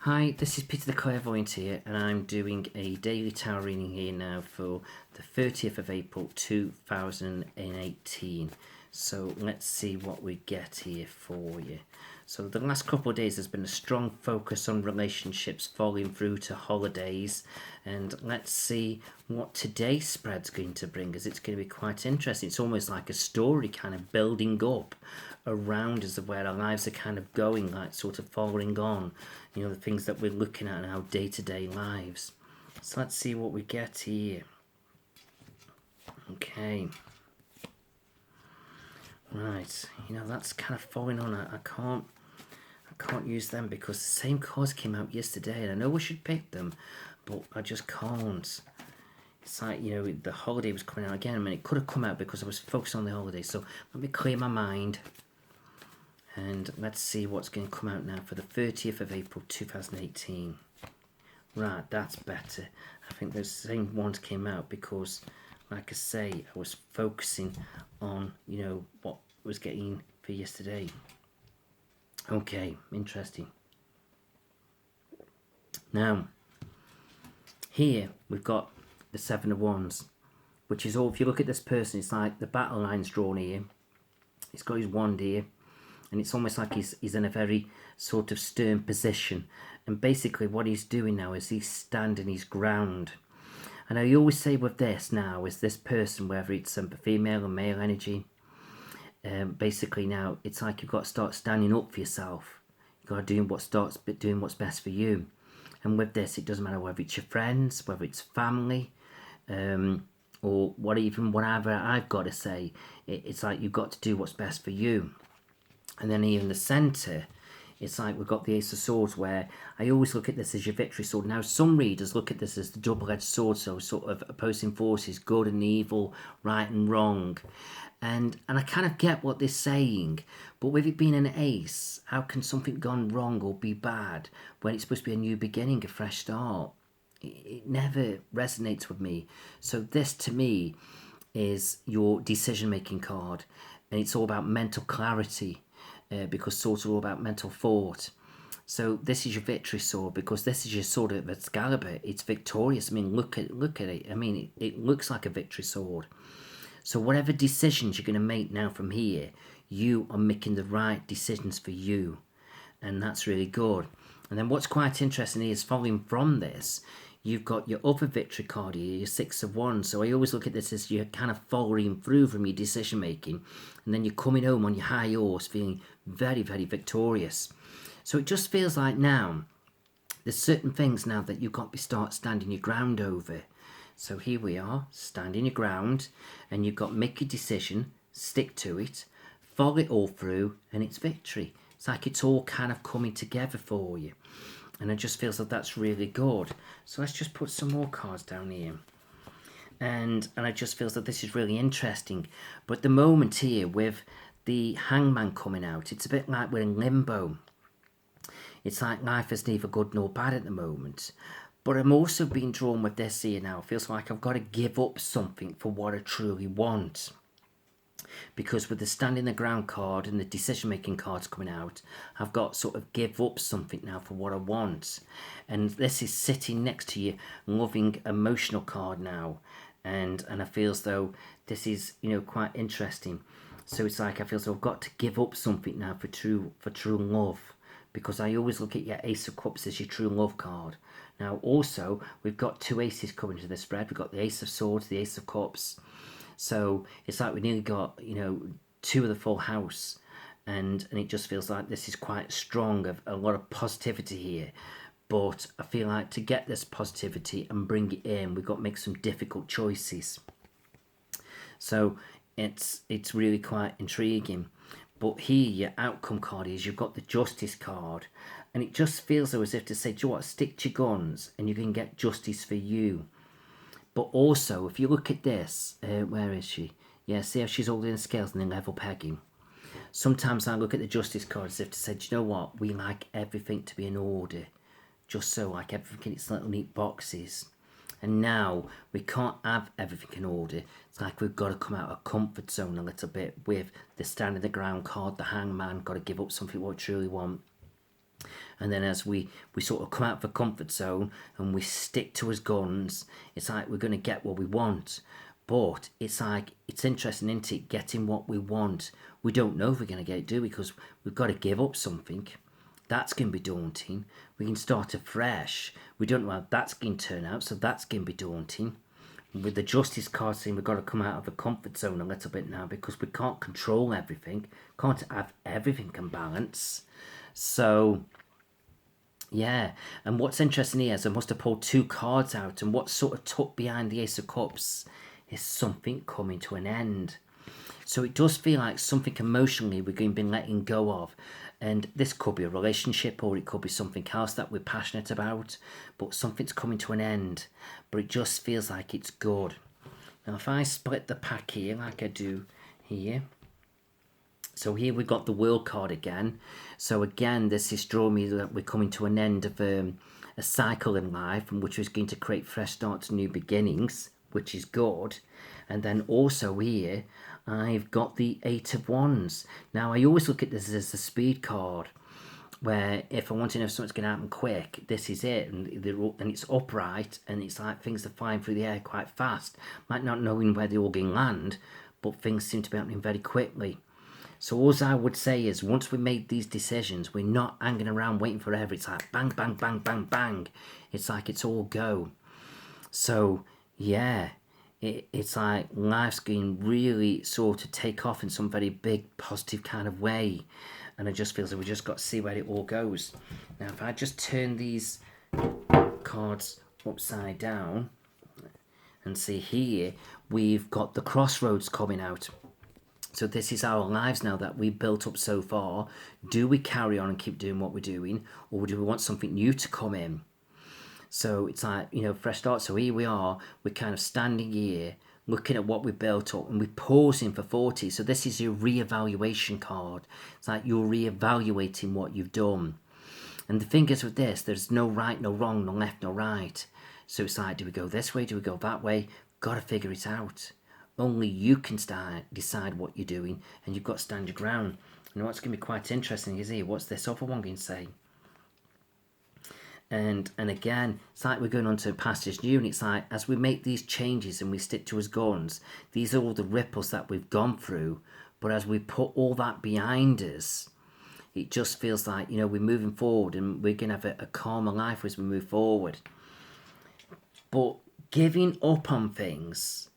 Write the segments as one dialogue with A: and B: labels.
A: Hi, this is Peter the Clairvoyant here, and I'm doing a daily tarot reading here now for the 30th of April 2018. So let's see what we get here for you. So the last couple of days there's been a strong focus on relationships falling through to holidays, and let's see what today's spread's going to bring us. It's going to be quite interesting. It's almost like a story kind of building up around us of where our lives are kind of going, like sort of following on, you know, the things that we're looking at in our day-to-day lives. So let's see what we get here. Okay. Right, you know, that's kind of following on. I can't use them because the same cards came out yesterday, and I know we should pick them, but I just can't. It's like, you know, the holiday was coming out again. I mean, it could have come out because I was focused on the holiday. So let me clear my mind. And let's see what's going to come out now for the 30th of April 2018. Right, that's better. I think those same ones came out because, like I say, I was focusing on, you know, what I was getting for yesterday. Okay, interesting. Now, here we've got the Seven of Wands, which is all, if you look at this person, it's like the battle line's drawn here. He's got his wand here. And it's almost like he's in a very sort of stern position. And basically what he's doing now is he's standing his ground. And I always say with this now is this person, whether it's female or male energy, basically now it's like you've got to start standing up for yourself. You've got to do doing what's best for you. And with this, it doesn't matter whether it's your friends, whether it's family, or whatever I've got to say. It's like you've got to do what's best for you. And then here in the centre, it's like we've got the Ace of Swords, where I always look at this as your victory sword. Now, some readers look at this as the double-edged sword, so sort of opposing forces, good and evil, right and wrong. And I kind of get what they're saying, but with it being an ace, how can something gone wrong or be bad when it's supposed to be a new beginning, a fresh start? It never resonates with me. So this, to me, is your decision-making card, and it's all about mental clarity. Because swords are all about mental thought. So this is your victory sword, because this is your sword of Excalibur. It's victorious. I mean, look at it. I mean, it looks like a victory sword. So whatever decisions you're going to make now from here, you are making the right decisions for you. And that's really good. And then what's quite interesting is, following from this, you've got your other victory card here, your Six of Wands. So I always look at this as you're kind of following through from your decision making, and then you're coming home on your high horse feeling very, very victorious. So it just feels like now there's certain things now that you've got to start standing your ground over. So here we are, standing your ground, and you've got to make a decision, stick to it, follow it all through, and it's victory. It's like it's all kind of coming together for you. And it just feels like that's really good. So let's just put some more cards down here. And I just feel that this is really interesting. But the moment here with the Hangman coming out, it's a bit like we're in limbo. It's like life is neither good nor bad at the moment. But I'm also being drawn with this here now. It feels like I've got to give up something for what I truly want. Because with the standing the ground card and the decision making cards coming out, I've got to sort of give up something now for what I want. And this is sitting next to your loving emotional card now, and I feel as though this is, you know, quite interesting. So it's like I feel as though I've got to give up something now for true love, because I always look at your Ace of Cups as your true love card. Now also we've got two aces coming to the spread. We've got the Ace of Swords, the Ace of Cups. So it's like we nearly got, you know, two of the full house, and it just feels like this is quite strong, of a lot of positivity here. But I feel like to get this positivity and bring it in, we've got to make some difficult choices. So it's really quite intriguing. But here your outcome card is, you've got the Justice card, and it just feels as if to say, do you know what, stick to your guns and you can get justice for you. But also, if you look at this, where is she? Yeah, see how she's holding the scales and then level pegging. Sometimes I look at the Justice card as if to say, do you know what? We like everything to be in order. Just so, like everything in its little neat boxes. And now, we can't have everything in order. It's like we've got to come out of our comfort zone a little bit with the stand in the ground card, the Hangman, got to give up something what we truly want. And then as we sort of come out of the comfort zone and we stick to his guns, it's like we're going to get what we want. But it's like, it's interesting, isn't it, getting what we want. We don't know if we're going to get it, do we? Because we've got to give up something. That's going to be daunting. We can start afresh. We don't know how that's going to turn out, so that's going to be daunting. With the Justice card saying we've got to come out of the comfort zone a little bit now, because we can't control everything. Can't have everything in balance. So, yeah. And what's interesting here is I must have pulled 2 cards out, and what's sort of tucked behind the Ace of Cups is something coming to an end. So it does feel like something emotionally we're going to be letting go of. And this could be a relationship, or it could be something else that we're passionate about. But something's coming to an end. But it just feels like it's good. Now if I split the pack here like I do here. So here we've got the World card again. So again, this is drawing me that we're coming to an end of a cycle in life, and which is going to create fresh starts, new beginnings, which is good. And then also here, I've got the 8 of Wands. Now, I always look at this as a speed card, where if I want to know if something's going to happen quick, this is it. And it's upright, and it's like things are flying through the air quite fast. Might not knowing where they're all going to land, but things seem to be happening very quickly. So all I would say is, once we made these decisions, we're not hanging around waiting forever. It's like bang, bang, bang, bang, bang. It's like it's all go. So, yeah. It's like life's going really sort of take off in some very big positive kind of way, and it just feels like we just got to see where it all goes. Now if I just turn these cards upside down and see here, we've got the crossroads coming out. So this is our lives now that we've built up so far. Do we carry on and keep doing what we're doing, or do we want something new to come in? So it's like, you know, fresh start. So here we are, we're kind of standing here, looking at what we built up, and we're pausing for 40. So this is your re-evaluation card. It's like you're re-evaluating what you've done. And the thing is with this, there's no right, no wrong, no left, no right. So it's like, do we go this way? Do we go that way? Got to figure it out. Only you can decide what you're doing, and you've got to stand your ground. And what's going to be quite interesting is here, what's this other one going to say? And again, it's like we're going on to past is new, and it's like as we make these changes and we stick to his guns, these are all the ripples that we've gone through. But as we put all that behind us, it just feels like, you know, we're moving forward, and we're going to have a calmer life as we move forward. But giving up on things,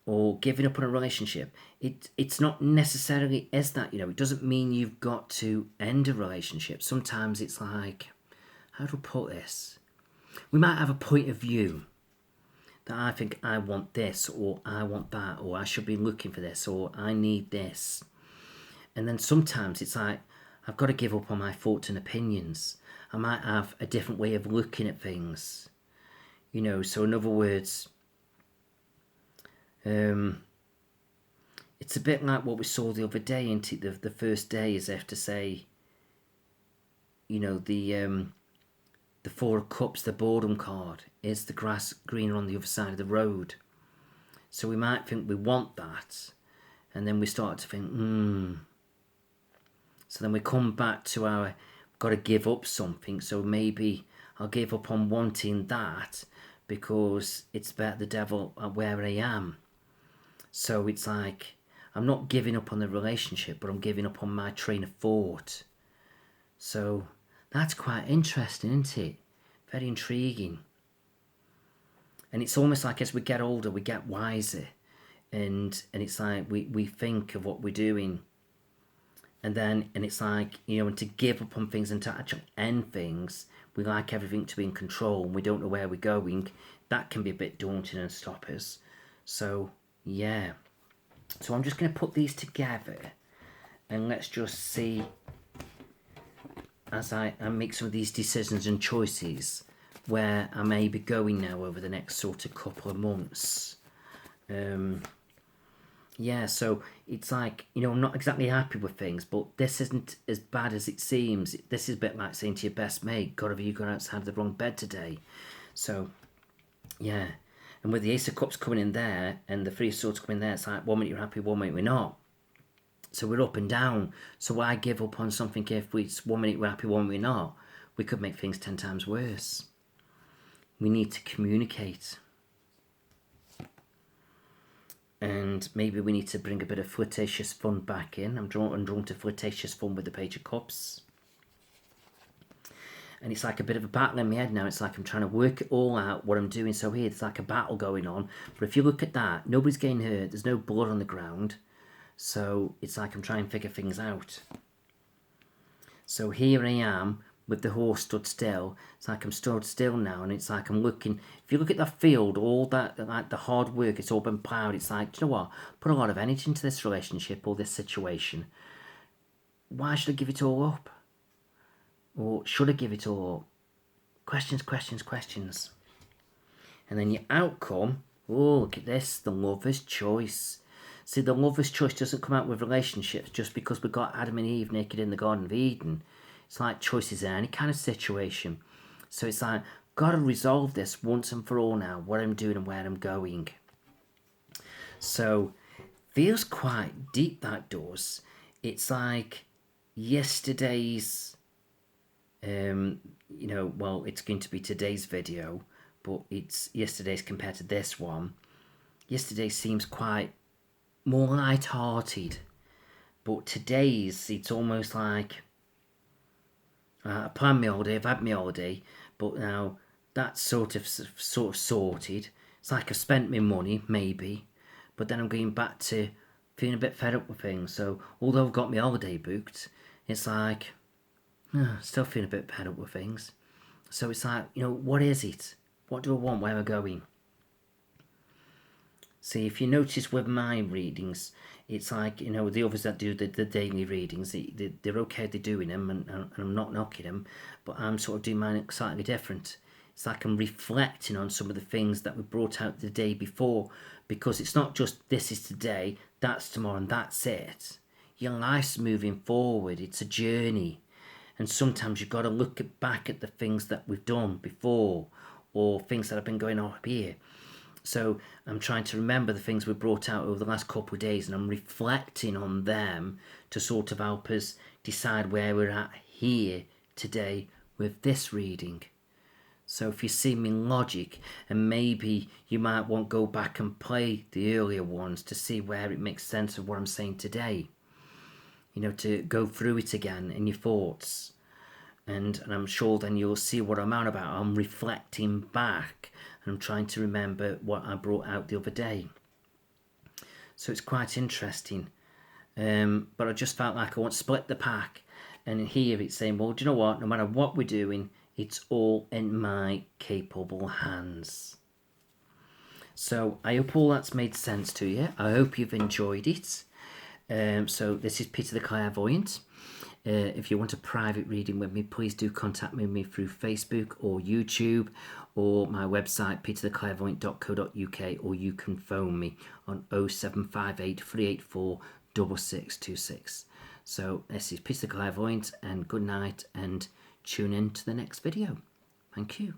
A: or giving up on a relationship, it's not necessarily as that, you know. It doesn't mean you've got to end a relationship. Sometimes it's like, how do I put this? We might have a point of view that I think I want this, or I want that, or I should be looking for this, or I need this. And then sometimes it's like, I've got to give up on my thoughts and opinions. I might have a different way of looking at things. You know, so in other words, it's a bit like what we saw the other day, isn't it? The first day, as if to say, you know, the 4 of Cups, the boredom card, is the grass greener on the other side of the road. So we might think we want that, and then we start to think, So then we come back to our, got to give up something. So maybe I'll give up on wanting that because it's about the devil where I am. So it's like, I'm not giving up on the relationship, but I'm giving up on my train of thought. So that's quite interesting, isn't it? Very intriguing. And it's almost like as we get older, we get wiser. And it's like we think of what we're doing. And it's like, you know, and to give up on things and to actually end things, we like everything to be in control and we don't know where we're going. That can be a bit daunting and stop us. So, yeah. So I'm just going to put these together and let's just see as I make some of these decisions and choices where I may be going now over the next sort of couple of months. Yeah, so it's like, you know, I'm not exactly happy with things, but this isn't as bad as it seems. This is a bit like saying to your best mate, God, have you gone outside the wrong bed today? So, yeah. And with the Ace of Cups coming in there and the Three of Swords coming there, it's like 1 minute you're happy, 1 minute we're not. So we're up and down. So why give up on something if it's 1 minute we're happy, 1 minute we're not? we could make things 10 times worse. We need to communicate. And maybe we need to bring a bit of flirtatious fun back in. I'm drawn to flirtatious fun with the Page of Cups. And it's like a bit of a battle in my head now. It's like I'm trying to work it all out, what I'm doing. So here, it's like a battle going on. But if you look at that, nobody's getting hurt. There's no blood on the ground. So it's like I'm trying to figure things out. So here I am with the horse stood still. It's like I'm stood still now, and it's like I'm looking. If you look at that field, all that, like the hard work, it's all been ploughed. It's like, do you know what? Put a lot of energy into this relationship or this situation. Why should I give it all up? Or should I give it all up? Questions, questions, questions. And then your outcome, oh, look at this, the lover's choice. See, the lover's choice doesn't come out with relationships just because we got Adam and Eve naked in the Garden of Eden. It's like choices in any kind of situation. So it's like, got to resolve this once and for all now, what I'm doing and where I'm going. So, feels quite deep, that does. It's like yesterday's, well, it's going to be today's video, but it's yesterday's compared to this one. Yesterday seems quite more light-hearted, but today's, it's almost like, I planned my holiday, I've had my holiday, but now that's sort of sorted. It's like I've spent my money, maybe, but then I'm going back to feeling a bit fed up with things. So although I've got my holiday booked, it's like, still feeling a bit fed up with things. So it's like, what is it? What do I want? Where am I going? See, if you notice with my readings, it's like, the others that do the daily readings, they're okay, they're doing them, and I'm not knocking them, but I'm sort of doing mine slightly different. It's like I'm reflecting on some of the things that were brought out the day before, because it's not just this is today, that's tomorrow, and that's it. Your life's moving forward, it's a journey. And sometimes you've got to look back at the things that we've done before, or things that have been going on up here. So I'm trying to remember the things we brought out over the last couple of days, and I'm reflecting on them to sort of help us decide where we're at here today with this reading. So if you see me in logic, and maybe you might want to go back and play the earlier ones to see where it makes sense of what I'm saying today. To go through it again in your thoughts. And I'm sure then you'll see what I'm on about. I'm reflecting back, and I'm trying to remember what I brought out the other day. So it's quite interesting. But I just felt like I want to split the pack. And here it's saying, well, do you know what? No matter what we're doing, it's all in my capable hands. So I hope all that's made sense to you. I hope you've enjoyed it. So this is Peter the Clairvoyant. If you want a private reading with me, please do contact me through Facebook or YouTube, or my website petertheclairvoyant.co.uk, or you can phone me on 0758 384 6626. So this is Peter the Clairvoyant, and good night, and tune in to the next video. Thank you.